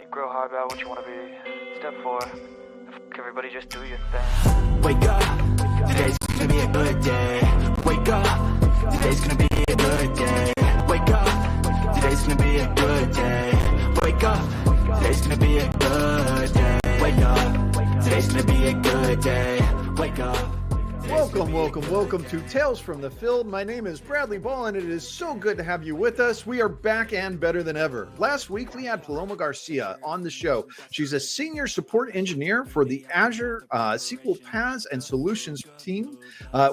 Grow hard about what you want to be. Step 4. Everybody just do your thing. Wake up, today's gonna be a good day. Wake up, today's gonna be a good day. Wake up, today's gonna be a good day. Wake up, today's gonna be a good day. Wake up, today's gonna be a good day. Wake up. Welcome to Tales from the Field. My name is Bradley Ball, and it is so good to have you with us. We are back and better than ever. Last week, we had Paloma Garcia on the show. She's a senior support engineer for the Azure SQL PaaS and Solutions team.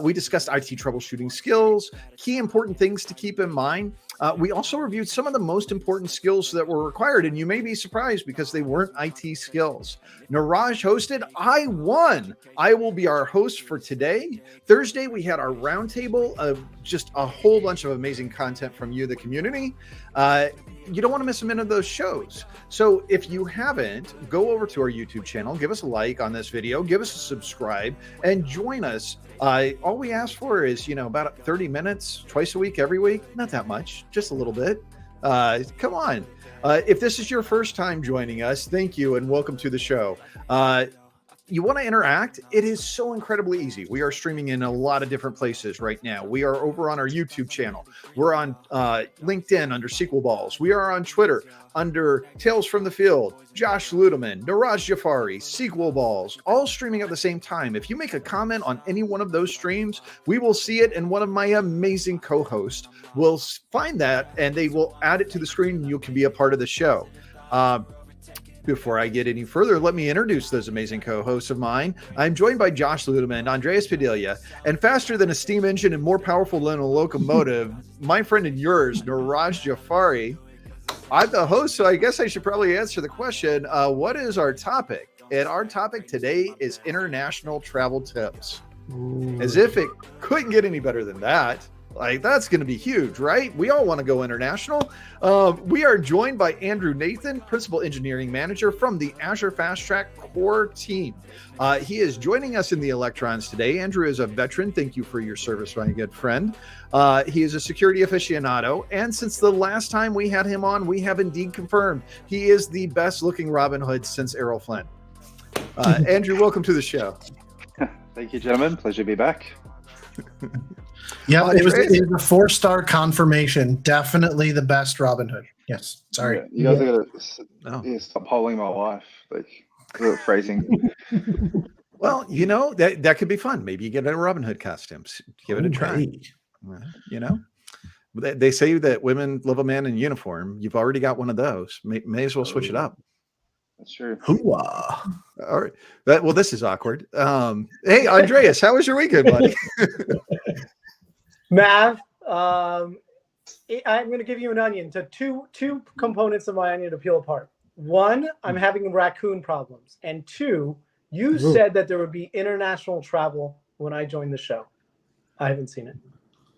We discussed IT troubleshooting skills, key important things to keep in mind. We also reviewed some of the most important skills that were required, and you may be surprised because they weren't IT skills. Niraj hosted. I won. I will be our host for today. Thursday, we had our roundtable of just a whole bunch of amazing content from you, the community. You don't want to miss a minute of those shows. So if you haven't, go over to our YouTube channel, give us a like on this video, give us a subscribe, and join us. All we ask for is, about 30 minutes twice a week, every week. Not that much, just a little bit. Come on. If this is your first time joining us, thank you and welcome to the show. You want to interact? It is so incredibly easy. We are streaming in a lot of different places right now. We are over on our YouTube channel. We're on LinkedIn under SQL Balls. We are on Twitter under Tales from the Field, Josh Ludeman, Niraj Jafari, SQL Balls, all streaming at the same time. If you make a comment on any one of those streams, we will see it, and one of my amazing co-hosts will find that, and they will add it to the screen, and you can be a part of the show. Before I get any further, let me introduce those amazing co-hosts of mine. I'm joined by Josh Ludeman, Andreas Padilla, and faster than a steam engine and more powerful than a locomotive, my friend and yours, Niraj Jafari. I'm the host, so I guess I should probably answer the question, what is our topic? And our topic today is international travel tips. Ooh. As if it couldn't get any better than that. Like, that's going to be huge, right? We all want to go international. We are joined by Andrew Nathan, Principal Engineering Manager from the Azure Fast Track core team. He is joining us in the electrons today. Andrew is a veteran. Thank you for your service, my good friend. He is a security aficionado. And since the last time we had him on, we have indeed confirmed he is the best looking Robin Hood since Errol Flynn. Andrew, welcome to the show. Thank you, gentlemen. Pleasure to be back. Yeah, it was a 4-star confirmation. Definitely the best Robin Hood. Yes. Sorry. Yeah, you guys are gonna stop polling my wife. Like the phrasing. Well, that could be fun. Maybe you get a Robin Hood costume. Give it a try. They say that women love a man in uniform. You've already got one of those. May as well switch it up. That's true. Hoo-ah. All right. Well, this is awkward. Hey, Andreas, how was your weekend, buddy? Mav, I'm going to give you an onion. So two components of my onion to peel apart. One, I'm having raccoon problems. And two, you said that there would be international travel when I joined the show. I haven't seen it.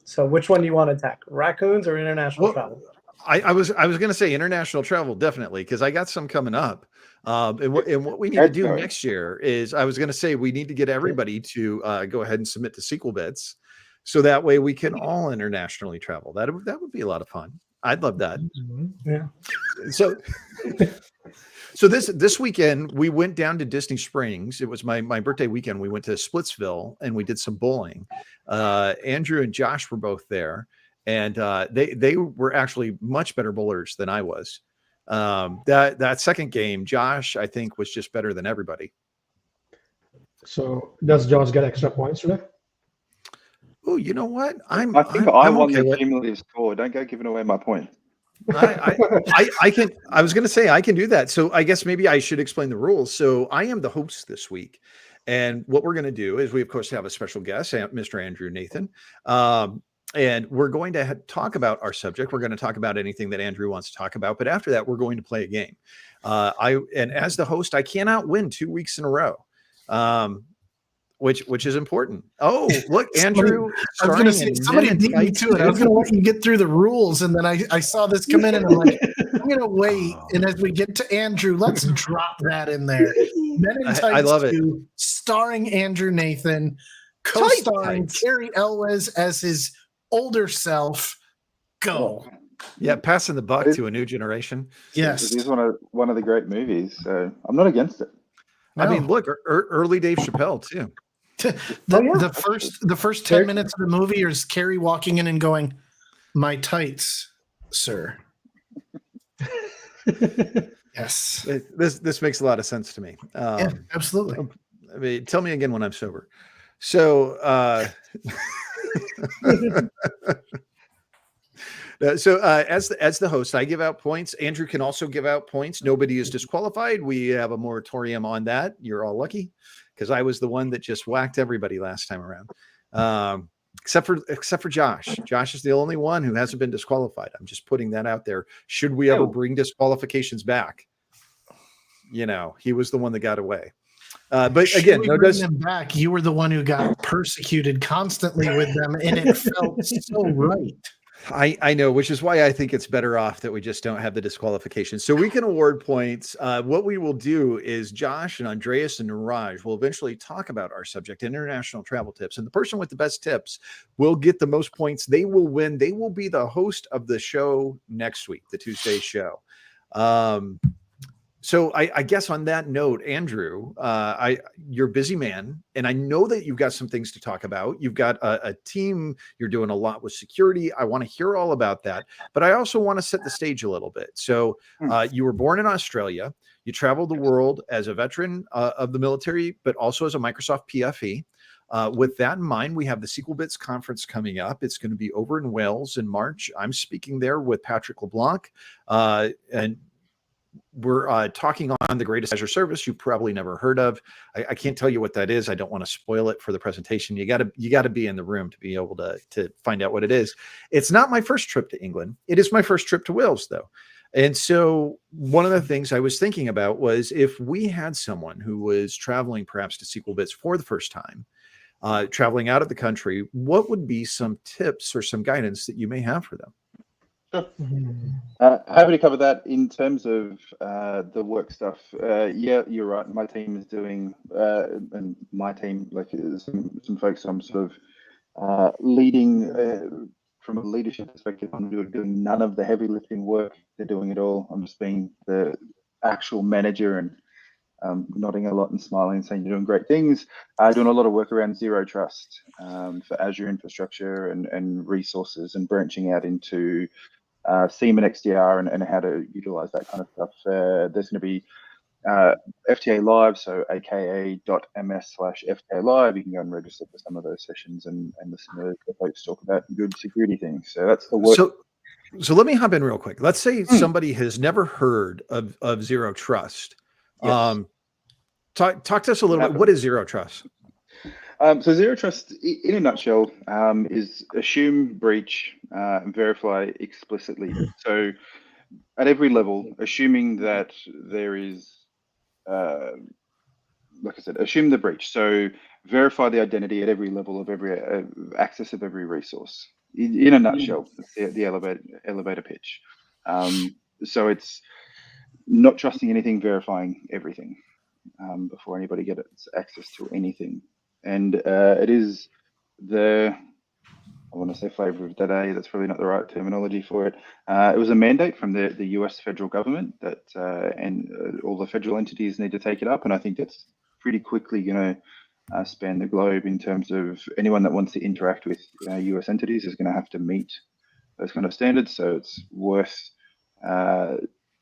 So which one do you want to attack? Raccoons or international travel? I was going to say international travel, definitely, because I got some coming up. And what we need to do next year is, I was going to say, we need to get everybody to go ahead and submit to SQL Bits. So that way we can all internationally travel. That would be a lot of fun. I'd love that. Yeah. So this weekend we went down to Disney Springs. It was my birthday weekend. We went to Splitsville and we did some bowling. Andrew and Josh were both there, and they were actually much better bowlers than I was. That second game, Josh, I think, was just better than everybody. So does Josh get extra points today? Oh, you know what? I think I won okay the cumulative score. Don't go giving away my point. I can. I was going to say I can do that. So I guess maybe I should explain the rules. So I am the host this week, and what we're going to do is we of course have a special guest, Mr. Andrew Nathan, and we're going to talk about our subject. We're going to talk about anything that Andrew wants to talk about, but after that, we're going to play a game. And as the host, I cannot win 2 weeks in a row. Which is important. Oh, look, Andrew. I was going to say, somebody beat me to it. I was going to let you get through the rules, and then I saw this come in, and I'm like, I'm going to wait. And as we get to Andrew, let's drop that in there. Men in Tights I love it. Starring Andrew Nathan, co-starring Carrie Elwes as his older self. Go. Yeah, passing the buck It- to a new generation. Yes. It is one of the great movies, so I'm not against it. I mean, No. look, early Dave Chappelle too. The first 10 minutes of the movie is Carrie walking in and going, "My tights, sir." Yes. This makes a lot of sense to me. Yeah, absolutely. I mean, tell me again when I'm sober. So, as the host, I give out points. Andrew can also give out points. Nobody is disqualified. We have a moratorium on that. You're all lucky because I was the one that just whacked everybody last time around, except for Josh. Josh is the only one who hasn't been disqualified. I'm just putting that out there. Should we ever bring disqualifications back? He was the one that got away. But again, them back. You were the one who got persecuted constantly with them, and it felt so right. I know, which is why I think it's better off that we just don't have the disqualification. So we can award points. What we will do is Josh and Andreas and Niraj will eventually talk about our subject, international travel tips. And the person with the best tips will get the most points. They will win. They will be the host of the show next week, the Tuesday show. So I guess on that note, Andrew, you're a busy man, and I know that you've got some things to talk about. You've got a team. You're doing a lot with security. I want to hear all about that, but I also want to set the stage a little bit. So you were born in Australia. You traveled the world as a veteran of the military, but also as a Microsoft PFE. With that in mind, we have the SQLBits conference coming up. It's going to be over in Wales in March. I'm speaking there with Patrick LeBlanc, and we're talking on the greatest Azure service you probably never heard of. I can't tell you what that is. I don't want to spoil it for the presentation. You got to be in the room to be able to find out what it is. It's not my first trip to England. It is my first trip to Wales, though. And so one of the things I was thinking about was if we had someone who was traveling perhaps to SQLBits for the first time, traveling out of the country, what would be some tips or some guidance that you may have for them? Sure. Happy to cover that in terms of the work stuff. Yeah, you're right. My team is doing, and my team, like some folks I'm sort of leading from a leadership perspective. I'm doing none of the heavy lifting work. They're doing it all. I'm just being the actual manager and nodding a lot and smiling and saying you're doing great things. Doing a lot of work around Zero Trust for Azure infrastructure and resources, and branching out into SIEM and XDR and how to utilize that kind of stuff. There's going to be FTA Live, so aka.ms/FTA Live. You can go and register for some of those sessions and listen to the folks talk about good security things. So that's the work. So let me hop in real quick. Let's say somebody has never heard of Zero Trust. Yes. Talk to us a little bit. What is Zero Trust? So Zero Trust, in a nutshell, is assume, breach, and verify explicitly. So at every level, assuming that there is, like I said, assume the breach. So verify the identity at every level of every access of every resource. In a nutshell, the elevator pitch. So it's not trusting anything, verifying everything before anybody gets access to anything. And it is I want to say flavor of the day. That's probably not the right terminology for it. It was a mandate from the US federal government that and all the federal entities need to take it up. And I think that's pretty quickly going to span the globe in terms of anyone that wants to interact with US entities is going to have to meet those kind of standards. So it's worth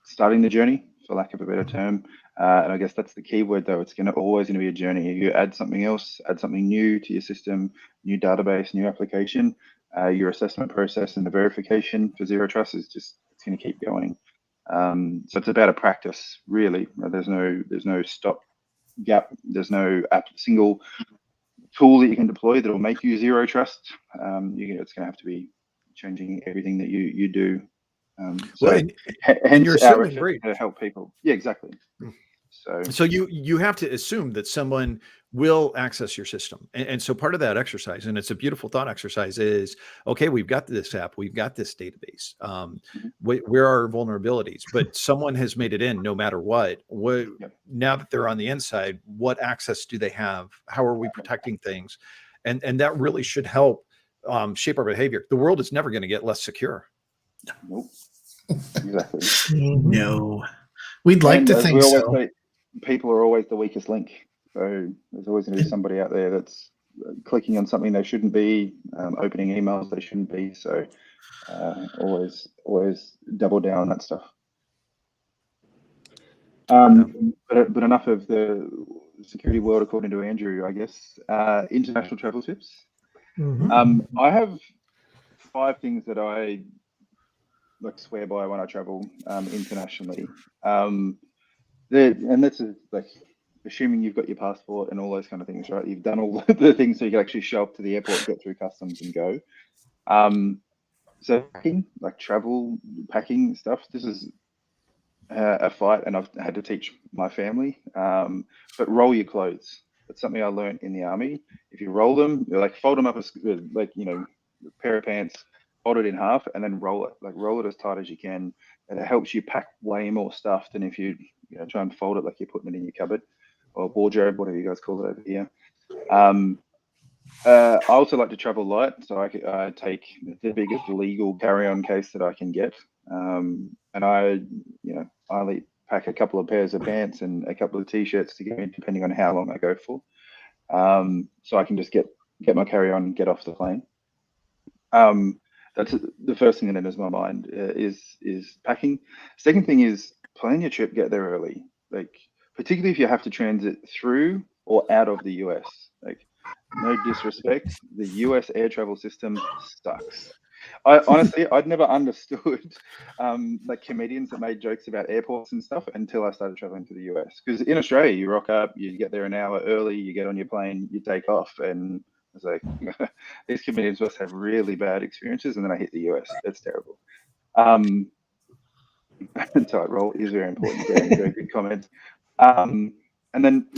starting the journey, for lack of a better term. And I guess that's the key word, though. It's always going to be a journey. You add something else, add something new to your system, new database, new application, your assessment process and the verification for Zero Trust is it's going to keep going. So it's about a practice, really. There's no stop gap. There's no single tool that you can deploy that will make you Zero Trust. It's going to have to be changing everything that you do. Hence our effort to help people. Yeah, exactly. So you have to assume that someone will access your system. And so part of that exercise, and it's a beautiful thought exercise, is, okay, we've got this app, we've got this database. Where are our vulnerabilities? But someone has made it in no matter what. Now that they're on the inside, what access do they have? How are we protecting things? And that really should help shape our behavior. The world is never going to get less secure. Nope. Exactly. No. We'd like And to as think we always so. say, people are always the weakest link. So there's always going to be somebody out there that's clicking on something they shouldn't be, opening emails they shouldn't be. So always double down on that stuff. But enough of the security world, according to Andrew, I guess. International travel tips. I have 5 things that I like swear by when I travel internationally. And that's like assuming you've got your passport and all those kind of things, right? You've done all the things so you can actually show up to the airport, get through customs, and go. So packing, like travel packing stuff, this is a fight, and I've had to teach my family. But roll your clothes. That's something I learned in the army. If you roll them, like fold them up as like a pair of pants, fold it in half, and then roll it. Like roll it as tight as you can, and it helps you pack way more stuff than if you try and fold it like you're putting it in your cupboard or wardrobe, whatever you guys call it over here. I also like to travel light, so I take the biggest legal carry-on case that I can get, and I only pack a couple of pairs of pants and a couple of t-shirts to go in, depending on how long I go for, so I can just get my carry-on, get off the plane. That's the first thing that enters my mind is packing. Second thing is plan your trip, get there early, like particularly if you have to transit through or out of the US. Like, no disrespect, the US air travel system sucks. I'd never understood like comedians that made jokes about airports and stuff until I started traveling to the US. Because in Australia, you rock up, you get there an hour early, you get on your plane, you take off, and I was like, these comedians must have really bad experiences. And then I hit the US. It's terrible. Tight roll is very important. Very good comment. And then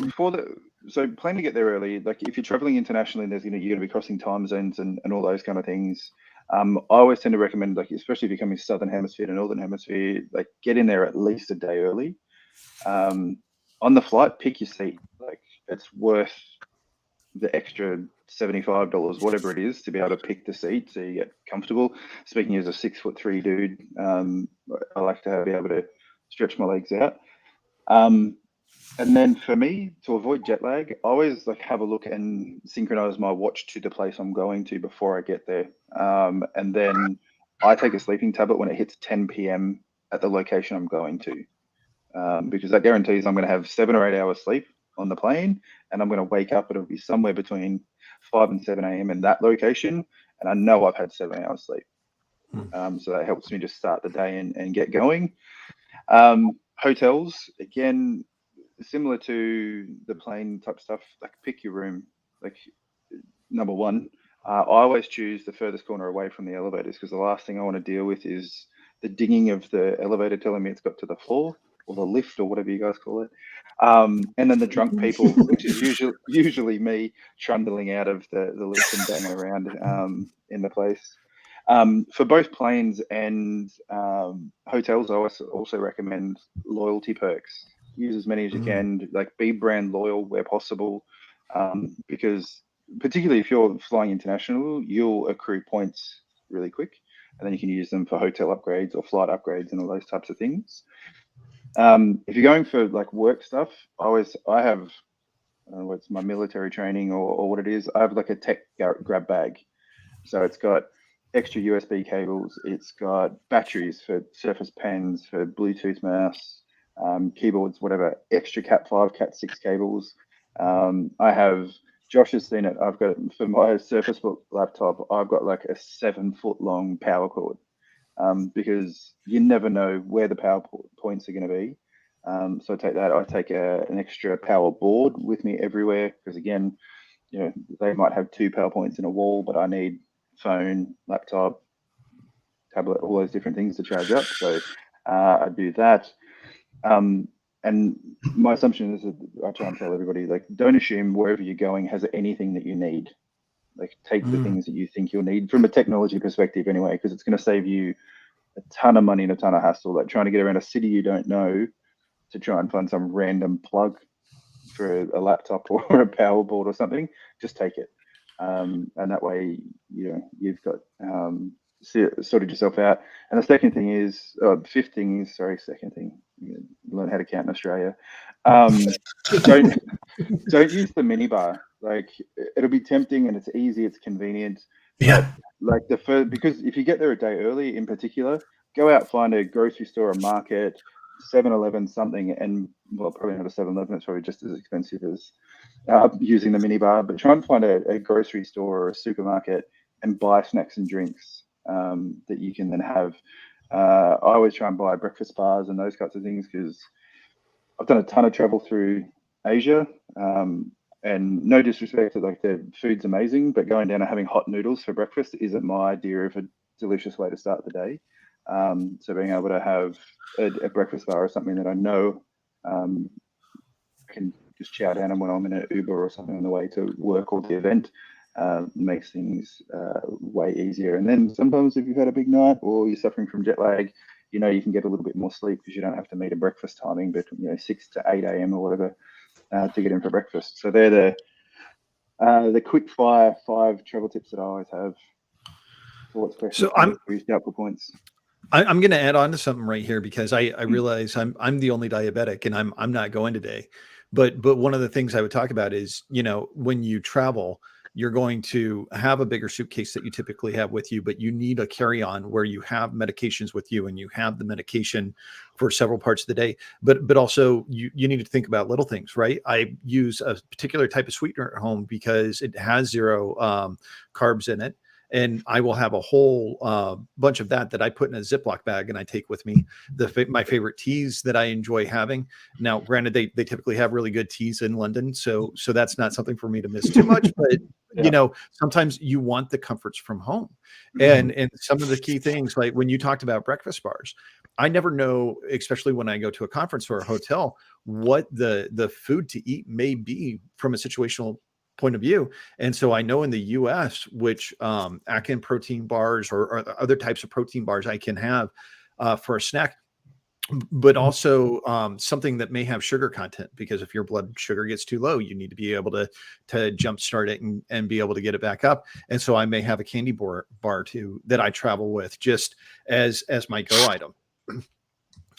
so plan to get there early. Like if you're traveling internationally, you're going to be crossing time zones and all those kind of things. I always tend to recommend, like, especially if you're coming Southern Hemisphere to Northern Hemisphere, like get in there at least a day early. On the flight, pick your seat. Like it's worth the extra $75, whatever it is, to be able to pick the seat so you get comfortable. Speaking as a 6'3" dude, I like to be able to stretch my legs out. And then for me, to avoid jet lag, I always like have a look and synchronize my watch to the place I'm going to before I get there. And then I take a sleeping tablet when it hits 10 p.m. at the location I'm going to, because that guarantees I'm going to have 7 or 8 hours sleep on the plane, and I'm going to wake up. It'll be somewhere between 5 and 7 a.m. in that location, and I know I've had 7 hours sleep. So that helps me just start the day and get going. Hotels, again, similar to the plane type stuff, like pick your room. Like number one, I always choose the furthest corner away from the elevators, because the last thing I want to deal with is the dinging of the elevator telling me it's got to the floor, or the lift, or whatever you guys call it. And then the drunk people, which is usually me trundling out of the lift and banging around in the place. For both planes and hotels, I also recommend loyalty perks. Use as many as you can, like be brand loyal where possible, because particularly if you're flying international, you'll accrue points really quick, and then you can use them for hotel upgrades or flight upgrades and all those types of things. If you're going for like work stuff, I have what's my military training or what it is. I have like a tech grab bag, so it's got extra USB cables. It's got batteries for Surface Pens, for Bluetooth mouse, keyboards, whatever, extra Cat 5, Cat 6 cables. I have, Josh has seen it, I've got, for my Surface Book laptop, I've got like a 7-foot long power cord, because you never know where the power points are going to be. So I take that. I take an extra power board with me everywhere, because again, they might have 2 power points in a wall, but I need phone, laptop, tablet, all those different things to charge up. So I do that. And my assumption is that I try and tell everybody, like, don't assume wherever you're going has anything that you need. Like, take the things that you think you'll need from a technology perspective anyway, because it's going to save you a ton of money and a ton of hassle. Like trying to get around a city you don't know to try and find some random plug for a laptop or a power board or something, just take it. And that way, you've got sorted yourself out. And the second thing is, fifth thing is, sorry, second thing, learn how to count in Australia. Don't use the minibar. Like, it'll be tempting and it's easy, it's convenient. Yeah. Like because if you get there a day early, in particular, go out, find a grocery store, a market, 7-Eleven, something, and well, probably not a 7-Eleven. It's probably just as expensive as using the minibar. But try and find a grocery store or a supermarket and buy snacks and drinks that you can then have. I always try and buy breakfast bars and those kinds of things because I've done a ton of travel through Asia. And no disrespect, like the food's amazing, but going down and having hot noodles for breakfast isn't my idea of a delicious way to start the day. So being able to have a breakfast bar or something that I know I can just chow down on when I'm in an Uber or something on the way to work or the event makes things way easier. And then sometimes if you've had a big night or you're suffering from jet lag, you can get a little bit more sleep because you don't have to meet a breakfast timing, but 6 to 8 a.m. or whatever. To get in for breakfast. So they're the quick fire 5 travel tips that I always have. So I'm out for points. I'm going to add on to something right here because I realize I'm the only diabetic and I'm not going today. But one of the things I would talk about is, when you travel, you're going to have a bigger suitcase that you typically have with you, but you need a carry-on where you have medications with you and you have the medication for several parts of the day. But also you need to think about little things, right? I use a particular type of sweetener at home because it has 0 carbs in it. And I will have a whole bunch of that I put in a Ziploc bag and I take with me. My favorite teas that I enjoy having. Now, granted, they typically have really good teas in London, so that's not something for me to miss too much. But sometimes you want the comforts from home, and some of the key things, like when you talked about breakfast bars, I never know, especially when I go to a conference or a hotel, what the food to eat may be from a situational point of view. And so I know in the US, which Atkins protein bars or other types of protein bars I can have for a snack, but also something that may have sugar content, because if your blood sugar gets too low, you need to be able to jumpstart it and be able to get it back up. And so I may have a candy bar too that I travel with just as my go item.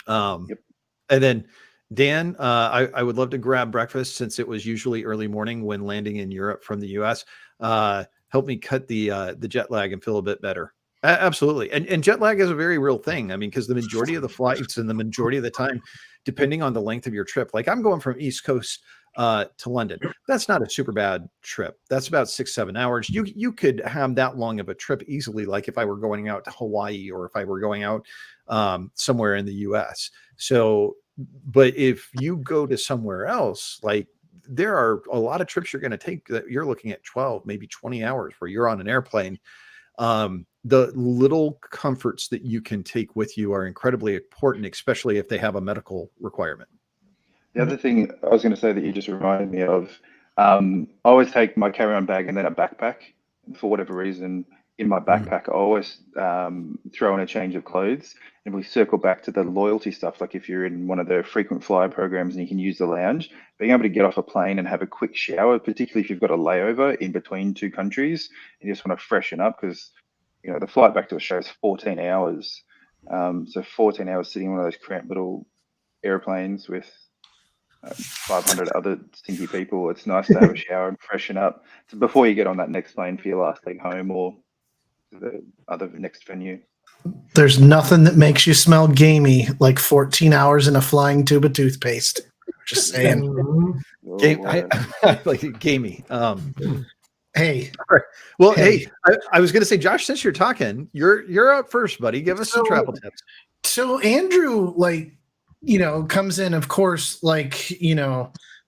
And then Dan, I would love to grab breakfast since it was usually early morning when landing in Europe from the US. Help me cut the jet lag and feel a bit better. Absolutely. And jet lag is a very real thing. I mean, because the majority of the flights and the majority of the time, depending on the length of your trip, like I'm going from East Coast to London. That's not a super bad trip. That's about 6-7 hours. You could have that long of a trip easily, like if I were going out to Hawaii or if I were going out somewhere in the US. So, but if you go to somewhere else, like there are a lot of trips you're going to take that you're looking at 12, maybe 20 hours where you're on an airplane. The little comforts that you can take with you are incredibly important, especially if they have a medical requirement. The other thing I was going to say that you just reminded me of, I always take my carry-on bag and then a backpack. For whatever reason, in my backpack, I always throw in a change of clothes. And we circle back to the loyalty stuff. Like if you're in one of the frequent flyer programs and you can use the lounge, being able to get off a plane and have a quick shower, particularly if you've got a layover in between 2 countries, you just want to freshen up because, the flight back to Australia is 14 hours. So 14 hours sitting in one of those cramped little airplanes with 500 other stinky people. It's nice to have a shower and freshen up before you get on that next plane for your last leg home or the other next venue. There's nothing that makes you smell gamey like 14 hours in a flying tube of toothpaste. Just saying. I like it gamey. Hey. Well, hey, I was going to say, Josh, since you're talking, you're up first, buddy. Give us some travel tips. So Andrew, comes in, of course, like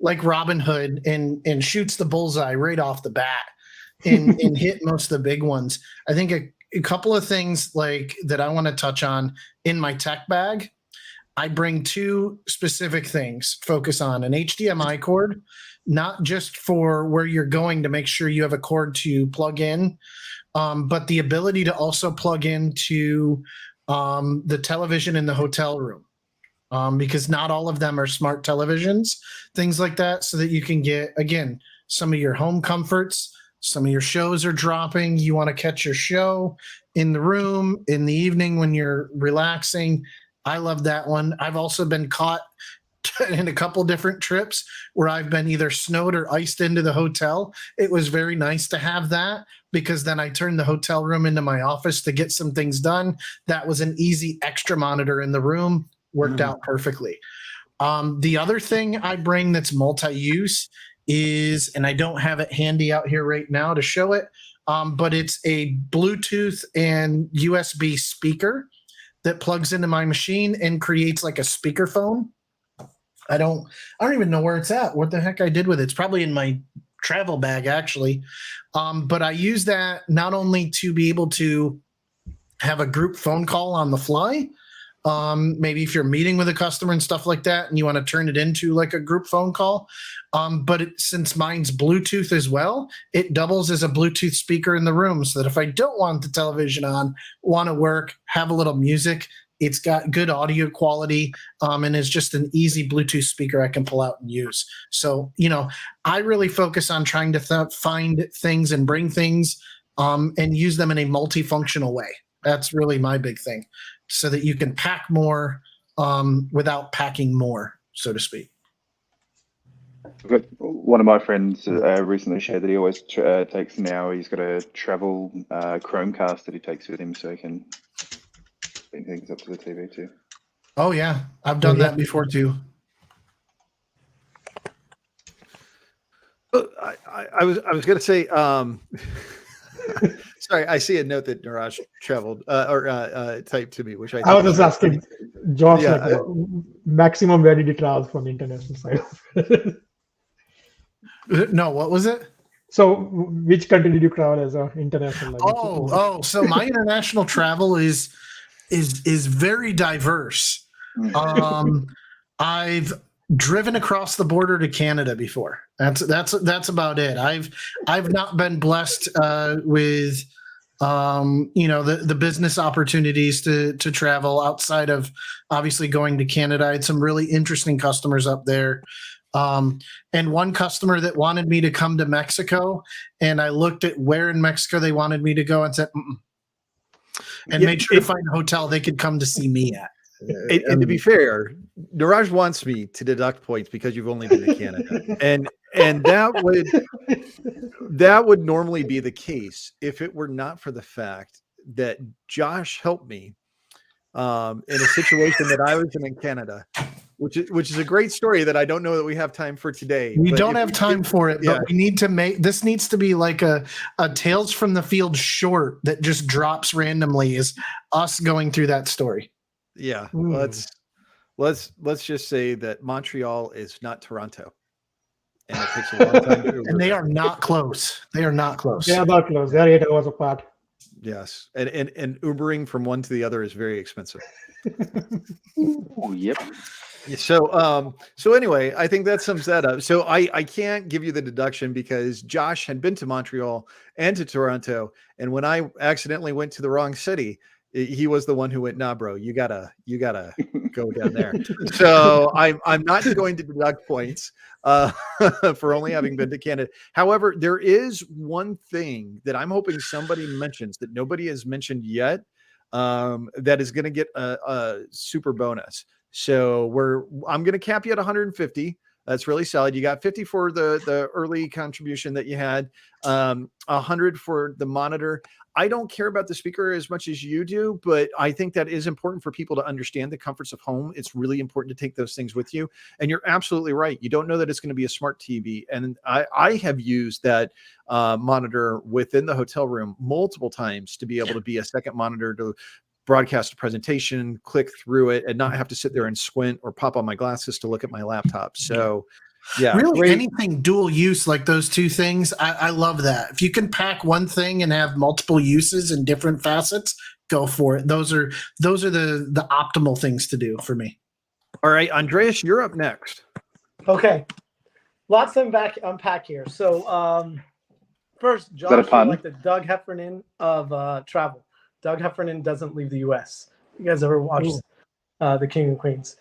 Robin Hood and shoots the bullseye right off the bat and hit most of the big ones. I think a couple of things that I want to touch on in my tech bag. I bring 2 specific things. Focus on an HDMI cord, not just for where you're going to make sure you have a cord to plug in, but the ability to also plug into the television in the hotel room. Because not all of them are smart televisions, things like that, so that you can get, again, some of your home comforts, some of your shows are dropping. You want to catch your show in the room in the evening when you're relaxing. I love that one. I've also been caught in a couple different trips where I've been either snowed or iced into the hotel. It was very nice to have that because then I turned the hotel room into my office to get some things done. That was an easy extra monitor in the room. Worked out perfectly. The other thing I bring that's multi-use is, and I don't have it handy out here right now to show it, but it's a Bluetooth and USB speaker that plugs into my machine and creates like a speakerphone. I don't even know where it's at. What the heck I did with it? It's probably in my travel bag actually. But I use that not only to be able to have a group phone call on the fly. Maybe if you're meeting with a customer and stuff like that, and you want to turn it into like a group phone call. But since mine's Bluetooth as well, it doubles as a Bluetooth speaker in the room so that if I don't want the television on, want to work, have a little music, it's got good audio quality, and is just an easy Bluetooth speaker I can pull out and use. So, I really focus on trying to find things and bring things and use them in a multifunctional way. That's really my big thing, so that you can pack more without packing more, so to speak. One of my friends recently shared that he always takes now. He's got a travel Chromecast that he takes with him, so he can bring things up to the TV too. Oh yeah, I've done that before too. I was going to say, sorry, I see a note that Niraj traveled or typed to me, which I was just asking Josh, Yeah, like, maximum where did you travel from the international side? No, what was it? So, which country did you travel as an international? Like, So my international travel is very diverse. I've driven across the border to Canada before. That's about it. I've not been blessed with the business opportunities to travel outside of obviously going to Canada. I had some really interesting customers up there. And one customer that wanted me to come to Mexico, and I looked at where in Mexico they wanted me to go and said, and made sure to find a hotel they could come to see me at. And to be fair, Niraj wants me to deduct points because you've only been to Canada, and that would normally be the case if it were not for the fact that Josh helped me in a situation that I was in Canada, which is a great story that I don't know that we have time for today. We don't have time for it, but we need to make this needs to be like a Tales from the Field short that just drops randomly, is us going through that story. Yeah, let's just say that Montreal is not Toronto, and it takes a long time to Uber. And they are not close. They are not close. They are not close. They are 8 hours apart. Yes, and Ubering from one to the other is very expensive. Ooh, yep. So anyway, I think that sums that up. So I can't give you the deduction because Josh had been to Montreal and to Toronto, and when I accidentally went to the wrong city, he was the one who went, nah, bro, you gotta go down there. So I'm not going to deduct points for only having been to Canada. However, there is one thing that I'm hoping somebody mentions that nobody has mentioned yet, that is going to get a super bonus. So I'm going to cap you at 150. That's really solid. You got 50 for the early contribution that you had, 100 for the monitor. I don't care about the speaker as much as you do, but I think that is important for people to understand the comforts of home. It's really important to take those things with you. And you're absolutely right. You don't know that it's going to be a smart TV. And I have used that monitor within the hotel room multiple times to be able to be a second monitor to broadcast a presentation, click through it, and not have to sit there and squint or pop on my glasses to look at my laptop. So yeah, really anything dual use like those two things, I love that. If you can pack one thing and have multiple uses and different facets, go for it. Those are the optimal things to do for me. All right, Andreas, you're up next. Okay, lots to unpack here. So first, Josh, is like the Doug Heffernan of travel. Doug Heffernan doesn't leave the U.S. You guys ever watched The King and Queens?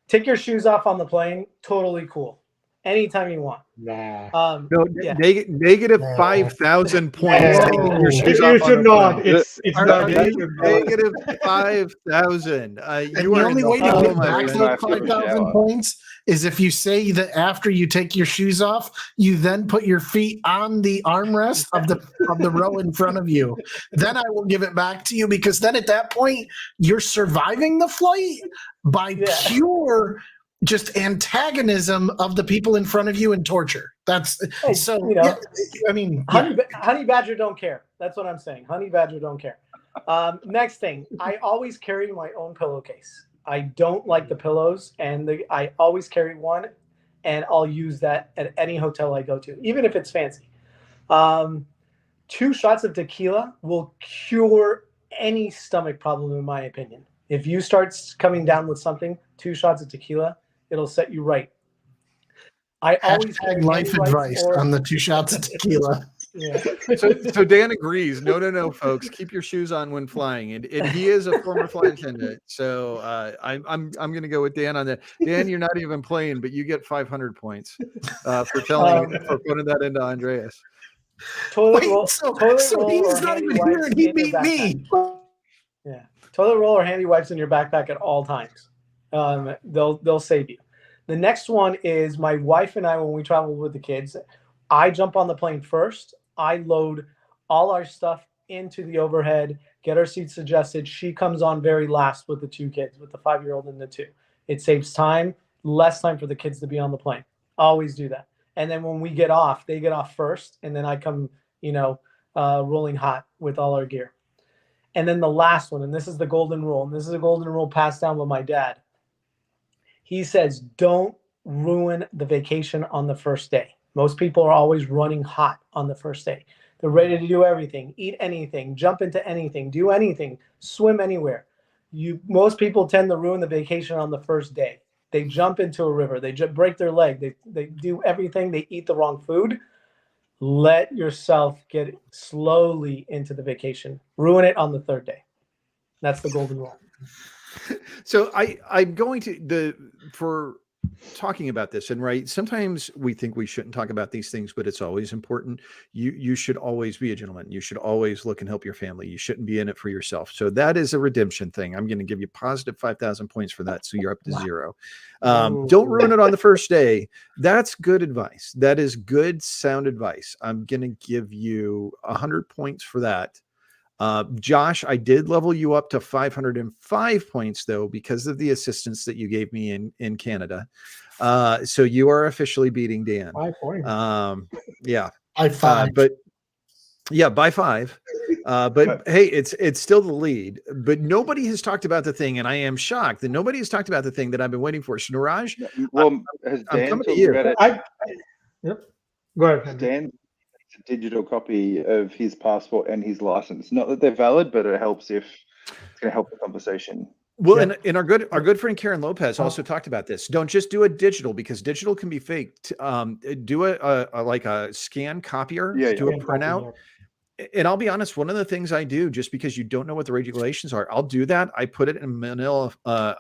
Take your shoes off on the plane. Totally cool. anytime you want. Nah. No, Yeah. negative 5,000 points. No. Taking your shoes You off on should the not. plane. It's not. Okay, You should not. negative 5,000. And You the are only in way the to hole, get my back friend. those Might have to have a 5,000 shower. points is if you say that after you take your shoes off, you then put your feet on the armrest of the row in front of you. Then I will give it back to you, because then at that point you're surviving the flight by pure just antagonism of the people in front of you and torture. That's Hey, so. you know, yeah, I mean, yeah. Honey Badger don't care. That's what I'm saying. Honey Badger don't care. Next thing, I always carry my own pillowcase. I don't like the pillows, and I always carry one, and I'll use that at any hotel I go to, even if it's fancy. 2 shots of tequila will cure any stomach problem, in my opinion. If you start coming down with something, 2 shots of tequila, it'll set you right. I always carry life handy wipes advice on the 2 shots of tequila. Yeah. So Dan agrees. No, folks. Keep your shoes on when flying, and he is a former flight attendant. So I'm going to go with Dan on that. Dan, you're not even playing, but you get 500 points for putting that into Andreas. Toilet Wait, roll, so toilet roll he's or not handy even here wipes and he in your beat me. backpack. Yeah, toilet roll or handy wipes in your backpack at all times. They'll save you. The next one is my wife and I, when we travel with the kids, I jump on the plane first. I load all our stuff into the overhead, get our seats adjusted. She comes on very last with the 2 kids, with the 5-year-old and the 2. It saves time, less time for the kids to be on the plane. Always do that. And then when we get off, they get off first, and then I come, rolling hot with all our gear. And then the last one, and this is the golden rule, and this is a golden rule passed down by my dad. He says, don't ruin the vacation on the first day. Most people are always running hot on the first day. They're ready to do everything, eat anything, jump into anything, do anything, swim anywhere. Most people tend to ruin the vacation on the first day. They jump into a river. They break their leg. They do everything. They eat the wrong food. Let yourself get slowly into the vacation. Ruin it on the 3rd day. That's the golden rule. So I'm going to for talking about this, and right, sometimes we think we shouldn't talk about these things, but it's always important. You should always be a gentleman. You should always look and help your family. You shouldn't be in it for yourself. So that is a redemption thing. I'm going to give you positive 5,000 points for that, so you're up to 0. Don't ruin it on the first day. That's good advice. That is good, sound advice. I'm going to give you 100 points for that. Josh, I did level you up to 505 points though, because of the assistance that you gave me in Canada. So you are officially beating Dan. 5 points. Yeah. By 5. But yeah, by 5. But hey, it's still the lead, but nobody has talked about the thing. And I am shocked that nobody has talked about the thing that I've been waiting for. So Niraj, Well, has I'm Dan coming to talked you. about it? Yep. Go ahead. Has Henry. Dan a digital copy of his passport and his license? Not that they're valid, but it helps if it's going to help the conversation. Well, Yeah. and our good friend Karen Lopez also talked about this. Don't just do a digital, because digital can be faked. Do a scan copier, do a printout. And I'll be honest, one of the things I do, just because you don't know what the regulations are, I'll do that. I put it in a manila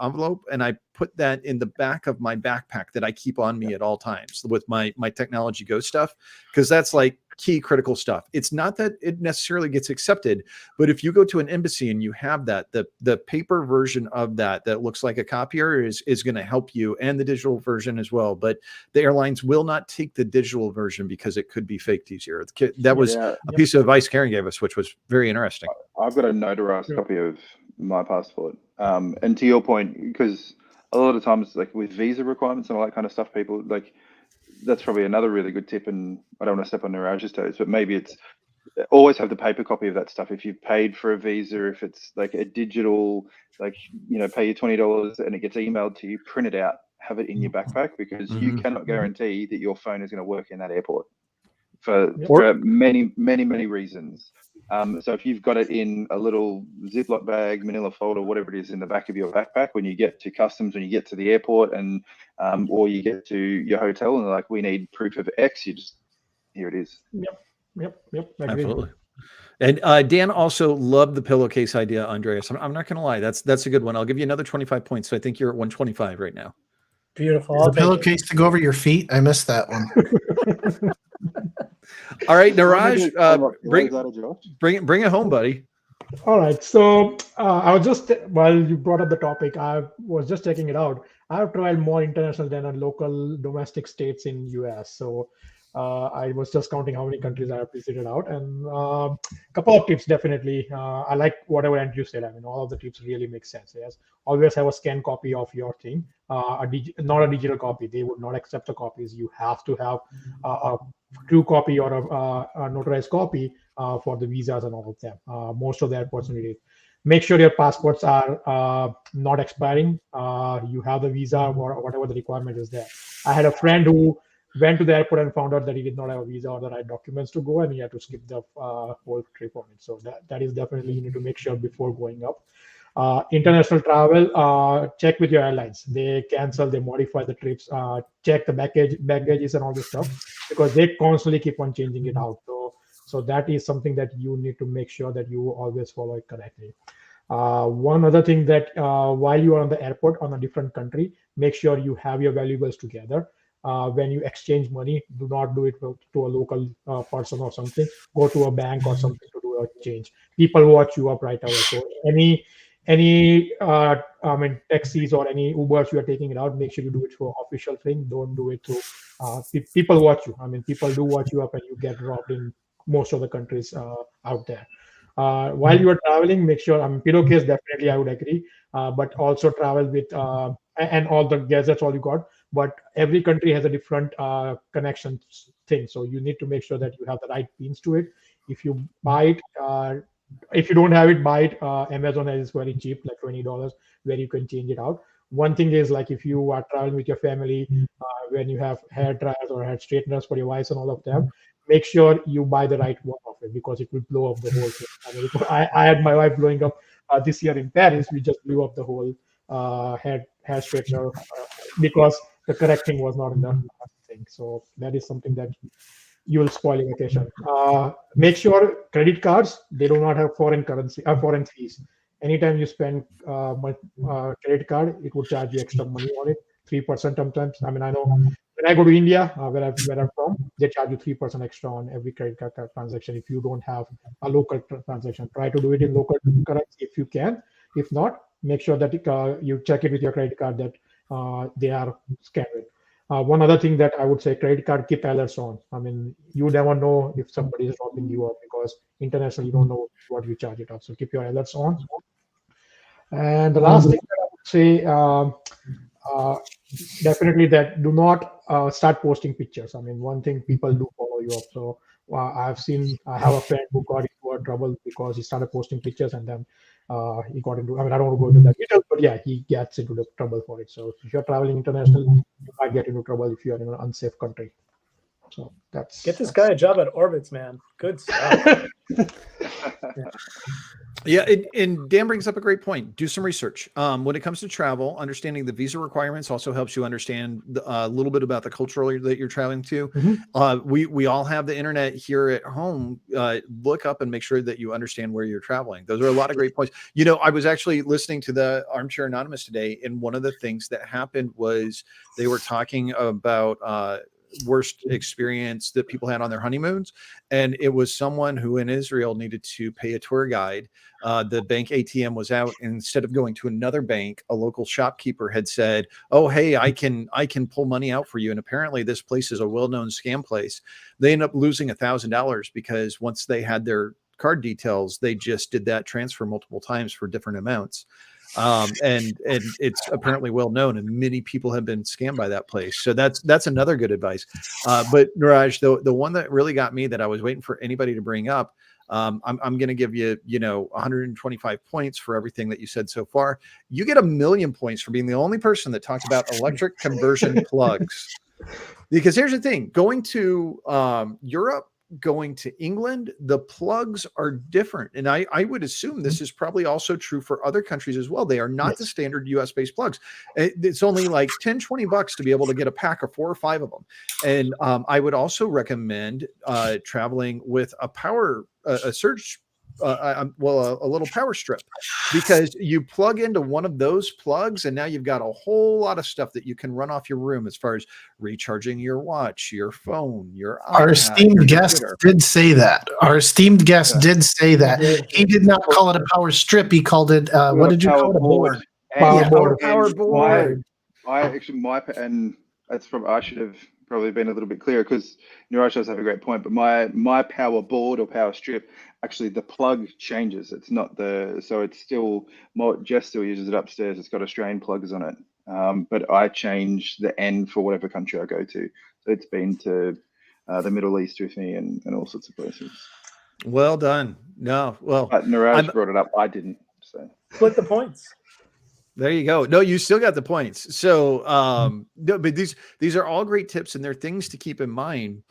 envelope, and I put that in the back of my backpack that I keep on me at all times with my Technology Go stuff, because that's like key critical stuff. It's not that it necessarily gets accepted, but if you go to an embassy and you have that, the paper version of that looks like a copier is going to help you, and the digital version as well. But the airlines will not take the digital version because it could be faked easier. That was a piece of advice Karen gave us, which was very interesting. I've got a notarized copy of my passport. And to your point, because a lot of times, like with visa requirements and all that kind of stuff, people like, that's probably another really good tip. And I don't want to step on Niraj's toes, but maybe it's always have the paper copy of that stuff. If you've paid for a visa, if it's like a digital, like, pay you $20 and it gets emailed to you, print it out, have it in your backpack, because you cannot guarantee that your phone is going to work in that airport for many, many, many reasons. So if you've got it in a little Ziploc bag, manila folder, whatever it is, in the back of your backpack, when you get to customs, when you get to the airport, and or you get to your hotel and they're like, we need proof of X, you just, here it is. Yep. Agreed. Absolutely. And Dan also loved the pillowcase idea, Andreas. I'm not going to lie. That's a good one. I'll give you another 25 points. So I think you're at 125 right now. Beautiful. Is I'll the take it. pillowcase to go over your feet? I missed that one. All right, I'm gonna Niraj, do a follow-up to bring that, Josh. bring it home, buddy. All right. So I was just, while you brought up the topic, I was just checking it out. I have traveled more international than a local domestic states in US. So I was just counting how many countries I have visited out, and a couple of tips definitely. I like whatever Andrew said. I mean, all of the tips really make sense. Yes, always have a scanned copy of your thing, not a digital copy. They would not accept the copies. You have to have a true copy or a notarized copy for the visas and all of them. Most of the airports need it. Make sure your passports are not expiring. You have the visa or whatever the requirement is there. I had a friend who went to the airport and found out that he did not have a visa or the right documents to go, and he had to skip the whole trip on it. So that is definitely, you need to make sure before going up. International travel, check with your airlines. They cancel, they modify the trips, check the baggages and all this stuff, because they constantly keep on changing it out. So that is something that you need to make sure that you always follow it correctly. One other thing that while you are on the airport on a different country, make sure you have your valuables together. When you exchange money, do not do it to a local person or something. Go to a bank or something to do a change. People watch you up right away. So any taxis or any Ubers you are taking it out, make sure you do it for official thing. Don't do it to people watch you. I mean, people do watch you up, and you get robbed in most of the countries out there. While you are traveling, make sure, pillowcase definitely I would agree, but also travel with and all the gadgets all you got. But every country has a different connection thing, so you need to make sure that you have the right pins to it. If you buy it, if you don't have it, buy it. Amazon is very cheap, like $20, where you can change it out. One thing is, like, if you are traveling with your family, when you have hair dryers or hair straighteners for your wives and all of them, make sure you buy the right one of it, because it will blow up the whole thing. I had my wife blowing up this year in Paris. We just blew up the whole hair straightener because the correct thing was not in the thing. So that is something that you will spoil your vacation. Make sure credit cards, they do not have foreign currency or foreign fees. Anytime you spend credit card, it would charge you extra money on it, 3% sometimes. I mean, I know when I go to India, where I'm from, they charge you 3% extra on every credit card transaction if you don't have a local transaction. Try to do it in local currency if you can. If not, make sure that you check it with your credit card that they are scanned with. One other thing that I would say, credit card, keep alerts on. I mean, you never know if somebody is robbing you up, because internationally you don't know what you charge it off. So keep your alerts on. And the last thing that I would say, definitely that do not start posting pictures. I mean, one thing, people do follow you up. So I have a friend who got into trouble because he started posting pictures, and then he got into, I mean, I don't want to go into that detail, but yeah, he gets into the trouble for it. So if you're traveling international, you might get into trouble if you're in an unsafe country. So get this guy a job at Orbitz, man. Good stuff. Yeah, and Dan brings up a great point. Do some research. When it comes to travel, understanding the visa requirements also helps you understand a little bit about the culture that you're traveling to. Mm-hmm. We all have the internet here at home. Look up and make sure that you understand where you're traveling. Those are a lot of great points. You know, I was actually listening to the Armchair Anonymous today, and one of the things that happened was they were talking about worst experience that people had on their honeymoons, and it was someone who in Israel needed to pay a tour guide. The bank ATM was out, and instead of going to another bank, a local shopkeeper had said, "Oh, hey, I can pull money out for you." And apparently this place is a well-known scam place. They end up losing $1,000 because once they had their card details, they just did that transfer multiple times for different amounts. And it's apparently well known, and many people have been scammed by that place. So that's another good advice. But Niraj, the one that really got me, that I was waiting for anybody to bring up, I'm going to give you, 125 points for everything that you said so far. You get 1,000,000 points for being the only person that talked about electric conversion plugs. Because here's the thing, going to Europe, going to England, the plugs are different. And I would assume this is probably also true for other countries as well. They are not the standard US based plugs. It's only like $10-20 to be able to get a pack of 4 or 5 of them. And I would also recommend traveling with a surge a little power strip, because you plug into one of those plugs and now you've got a whole lot of stuff that you can run off your room as far as recharging your watch, your phone, your Our iPad, esteemed your guest computer. did say that. Our esteemed guest did say that. did. He did not call it a power strip. He called it, what did you call it? A board. Power Yeah. board. Power board. I actually and that's from I should have probably been a little bit clearer, because Niraj does have a great point. But my power board or power strip, actually the plug changes. It's not so it's still Jess still uses it upstairs. It's got Australian plugs on it, but I change the end for whatever country I go to. So it's been to the Middle East with me and all sorts of places. Well done. No, well, But Niraj brought it up. I didn't. So Split the points. there you go. No, you still got the points. So, no, but these are all great tips, and they're things to keep in mind,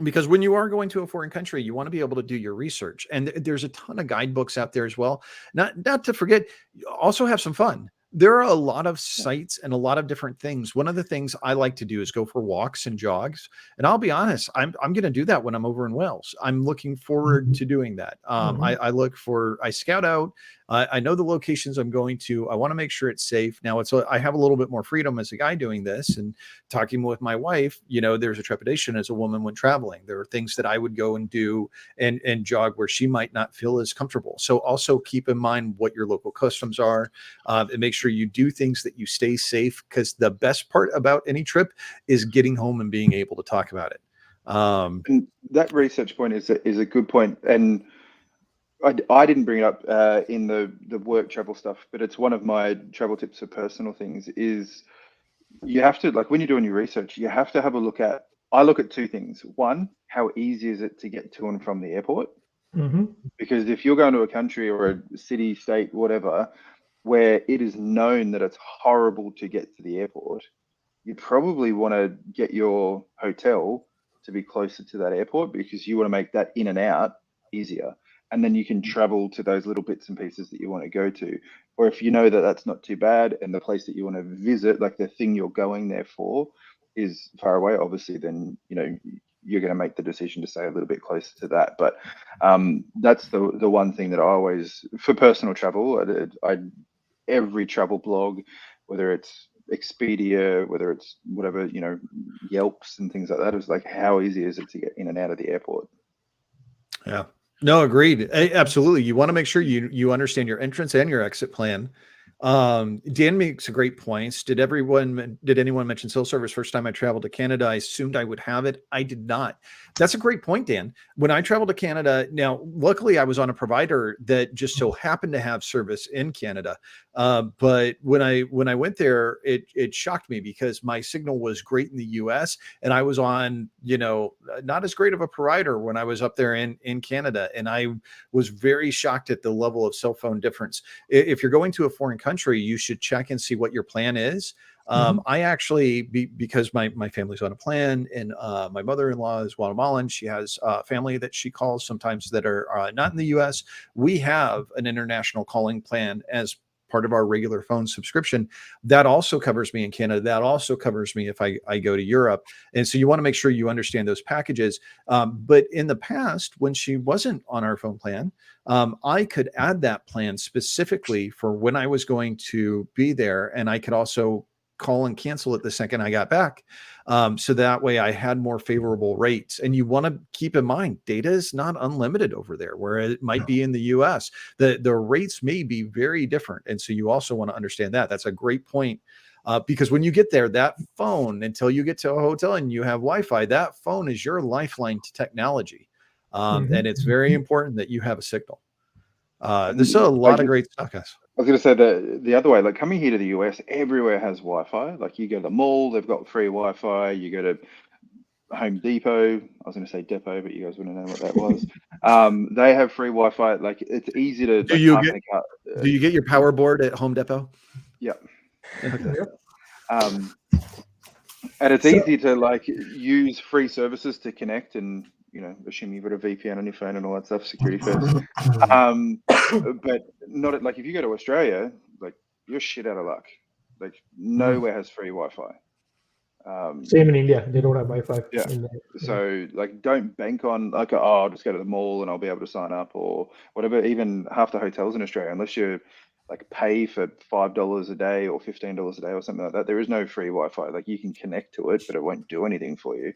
because when you are going to a foreign country, you want to be able to do your research, and there's a ton of guidebooks out there as well. Not to forget, also have some fun. There are a lot of sites and a lot of different things. One of the things I like to do is go for walks and jogs. And I'll be honest, I'm going to do that when I'm over in Wales. I'm looking forward to doing that. I scout out. I know the locations I'm going to. I want to make sure it's safe. Now I have a little bit more freedom as a guy doing this, and talking with my wife, there's a trepidation as a woman when traveling. There are things that I would go and do and jog where she might not feel as comfortable. So also keep in mind what your local customs are, and make sure you do things that you stay safe, because the best part about any trip is getting home and being able to talk about it. and that research point is a good point, and I didn't bring it up in the work travel stuff, but it's one of my travel tips for personal things. Is you have to, like, when you're doing your research, you have to have a look at. I look at two things. One, how easy is it to get to and from the airport? Because if you're going to a country or a city, state, whatever, where it is known that it's horrible to get to the airport, you probably want to get your hotel to be closer to that airport, because you want to make that in and out easier. And then you can travel to those little bits and pieces that you want to go to. Or if you know that that's not too bad, and the place that you want to visit, like the thing you're going there for, is far away, obviously, then you're going to make the decision to stay a little bit closer to that. But that's the one thing that I always, for personal travel, every travel blog, whether it's Expedia, whether it's whatever, Yelps and things like that, is like, how easy is it to get in and out of the airport? Yeah. No, agreed. Absolutely. You want to make sure you understand your entrance and your exit plan. Dan makes a great point. Did anyone mention cell service first time I traveled to Canada? I assumed I would have it. I did not. That's a great point, Dan. When I traveled to Canada, now, luckily I was on a provider that just so happened to have service in Canada. But when I went there, it shocked me, because my signal was great in the US, and I was on, not as great of a provider when I was up there in Canada. And I was very shocked at the level of cell phone difference. If you're going to a foreign country, you should check and see what your plan is. I actually, because my family's on a plan, and my mother-in-law is Guatemalan. She has family that she calls sometimes that are not in the US. We have an international calling plan as part of our regular phone subscription. That also covers me in Canada. That also covers me if I go to Europe. And so you want to make sure you understand those packages. But in the past, when she wasn't on our phone plan, I could add that plan specifically for when I was going to be there. And I could also call and cancel it the second I got back. So that way I had more favorable rates. And you want to keep in mind, data is not unlimited over there, where it might be in the US. The rates may be very different. And so you also want to understand that. That's a great point. Because when you get there, that phone, until you get to a hotel and you have Wi-Fi, that phone is your lifeline to technology. And it's very important that you have a signal. There's a lot of great stuff, guys. I was going to say the other way, like coming here to the US, everywhere has Wi-Fi. Like you go to the mall, they've got free Wi-Fi. You go to Home Depot. I was going to say Depot, but you guys wouldn't know what that was. They have free Wi-Fi. Like it's easy to. Do you get your power board at Home Depot? Yeah. Okay. And it's easy to like use free services to connect, and assume you've got a VPN on your phone and all that stuff, security first. But not like if you go to Australia, like you're shit out of luck. Like nowhere has free Wi-Fi. Same in India. They don't have Wi-Fi. Yeah. So like, don't bank on like, oh, I'll just go to the mall and I'll be able to sign up or whatever. Even half the hotels in Australia, unless you like pay for $5 a day or $15 a day or something like that, there is no free Wi-Fi. Like, you can connect to it, but it won't do anything for you.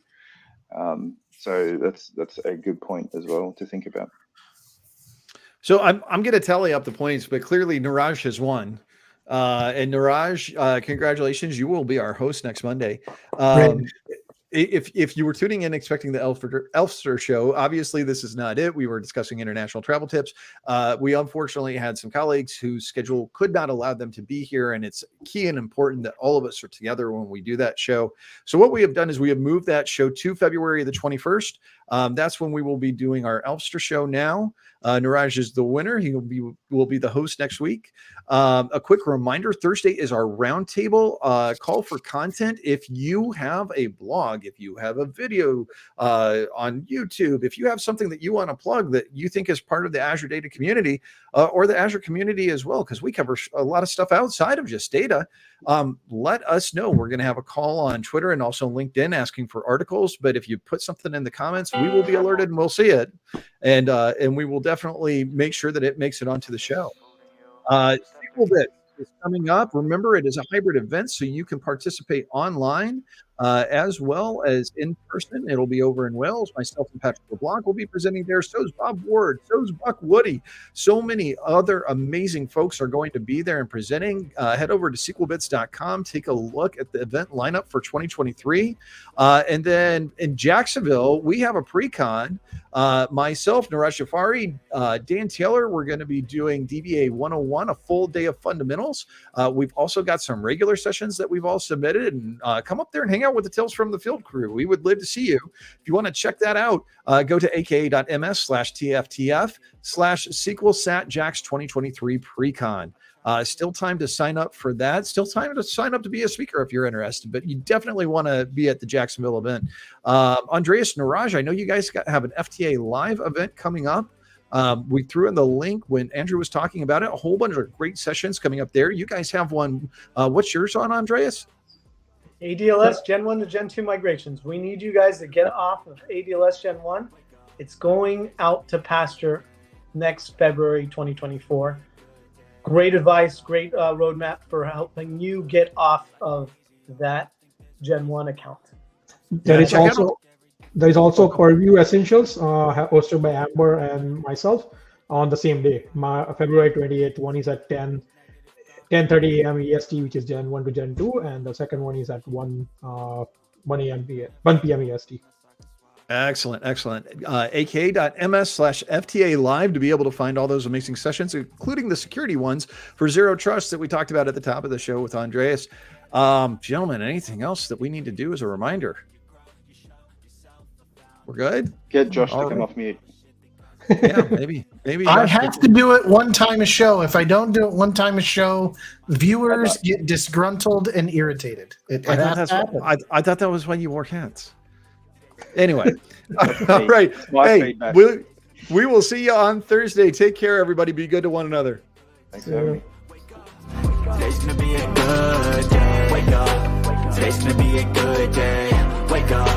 So that's a good point as well to think about. So I'm going to tally up the points, but clearly Niraj has won. And Niraj, congratulations! You will be our host next Monday. If you were tuning in expecting the Elfster show, obviously this is not it. We were discussing international travel tips. We unfortunately had some colleagues whose schedule could not allow them to be here, and it's key and important that all of us are together when we do that show. So what we have done is we have moved that show to February the 21st. That's when we will be doing our Elfster show now. Niraj is the winner. He will be the host next week. A quick reminder, Thursday is our roundtable call for content. If you have a blog, if you have a video on YouTube, if you have something that you want to plug that you think is part of the Azure Data community or the Azure community as well, because we cover a lot of stuff outside of just data, let us know. We're going to have a call on Twitter and also LinkedIn asking for articles. But if you put something in the comments, we will be alerted and we'll see it. And we will definitely make sure that it makes it onto the show. SQLBit is coming up. Remember, it is a hybrid event, so you can participate online as well as in person. It'll be over in Wales. Myself and Patrick LeBlanc will be presenting there. So is Bob Ward. So is Buck Woody. So many other amazing folks are going to be there and presenting. Head over to SQLBits.com. Take a look at the event lineup for 2023. And then in Jacksonville, we have a pre-con. Myself, Niraj Jafari, Dan Taylor, we're going to be doing DBA 101, a full day of fundamentals. We've also got some regular sessions that we've all submitted, and come up there and hang out with the Tales from the Field crew. We would love to see you. If you want to check that out, go to aka.ms/TFTF/SQLSatJax 2023 pre-con. Still time to sign up for that. Still time to sign up to be a speaker if you're interested, but you definitely want to be at the Jacksonville event. Andreas, Niraj, I know you guys have an FTA Live event coming up. We threw in the link when Andrew was talking about it. A whole bunch of great sessions coming up there. You guys have one. What's yours on, Andreas? ADLS Gen 1 to Gen 2 migrations. We need you guys to get off of ADLS Gen 1. It's going out to pasture next February 2024. Great advice, great roadmap for helping you get off of that Gen 1 account. There is also Purview Essentials hosted by Amber and myself on the same day. February 28th, one is at 10:30 a.m. EST, which is Gen 1 to Gen 2, and the second one is at 1 p.m. EST. Excellent. aka.ms/FTA Live to be able to find all those amazing sessions, including the security ones for Zero Trust that we talked about at the top of the show with Andreas. Gentlemen, anything else that we need to do as a reminder? We're good? Get Josh to come off mute. Yeah, maybe. I have to do it one time a show. If I don't do it one time a show, viewers get disgruntled and irritated. I thought that was when you wore hats. Anyway, all right. Hey, we will see you on Thursday. Take care, everybody. Be good to one another. Thanks for having me. Today's gonna be a good